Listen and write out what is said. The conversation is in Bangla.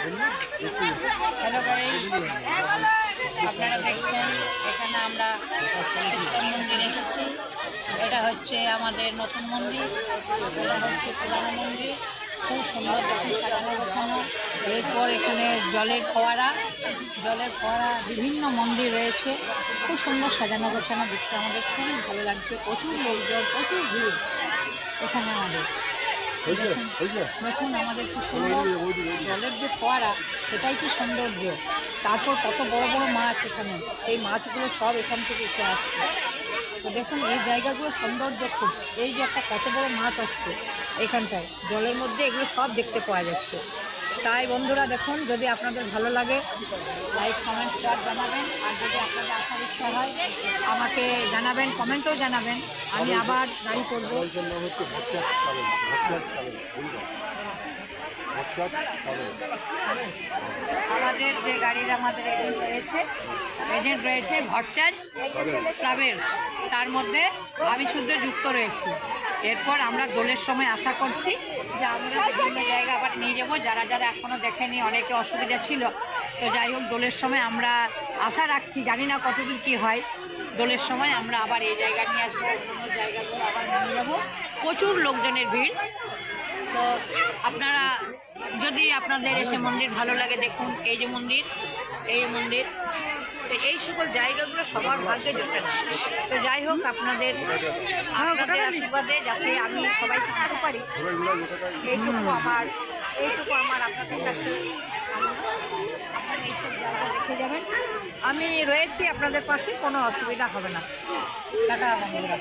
হ্যালো গাইস, আপনারা দেখছেন এখানে আমরা ইস্কন মন্দিরে এসেছি। এটা হচ্ছে আমাদের নতুন মন্দির, এটা হচ্ছে পুরানো মন্দির। খুব সুন্দর দেখুন সাজানো গোছানো। এরপর এখানে জলের ফোয়ারা বিভিন্ন মন্দির রয়েছে। খুব সুন্দর সাজানো গোছানো, দেখতে আমাদের খুবই ভালো লাগছে। প্রচুর লোকজন, প্রচুর ভিড় এখানে আমাদের। দেখুন আমাদের কি সুন্দর জলের যে ফোয়ারা, সেটাই কি সৌন্দর্য। তারপর কত বড় বড় মাছ এখানে, এই মাছগুলো সব এখান থেকে উঠে আসছে। তো দেখুন এই জায়গাগুলো সৌন্দর্য খুব। এই যে একটা কত বড় মাছ আসছে এখানটায় জলের মধ্যে, এগুলো সব দেখতে পাওয়া যাচ্ছে। তাই বন্ধুরা দেখুন, যদি আপনাদের ভালো লাগে লাইক কমেন্ট শেয়ার জানাবেন। আর যদি আপনাদের আসার ইচ্ছা হয় আমাকে জানাবেন, কমেন্টেও জানাবেন। আমি আবার গাড়ি করবো। আমাদের যে গাড়ির আমাদের এজেন্ট রয়েছে ভট্টাচ ট্রাভেলস, তার মধ্যে আমি শুদ্ধ যুক্ত রয়েছি। এরপর আমরা দোলের সময় আশা করছি যে আমরা বিভিন্ন জায়গা আবার নিয়ে যাবো। যারা যারা এখনও দেখেনি, অনেকে অসুবিধা ছিল, তো যাই হোক দোলের সময় আমরা আশা রাখছি, জানি না কতদূর কী হয়। দোলের সময় আমরা আবার এই জায়গা নিয়ে আসবো, অন্য জায়গাগুলো আবার নিয়ে যাবো। প্রচুর লোকজনের ভিড়। তো আপনারা যদি আপনাদের এসে মন্দির ভালো লাগে, দেখুন এই যে মন্দির, তো এই সকল জায়গাগুলো সবার ভাগ্যে জোটে না। তো যাই হোক আপনাদের আশীর্বাদে যাতে আমি সবাই জানতে পারি, এইটুকু আমার আপনাদের কাছে। আপনারা এইসব জায়গা দেখে যাবেন, আমি রয়েছি আপনাদের পাশে, কোনো অসুবিধা হবে না। টাটা বন্ধুরা।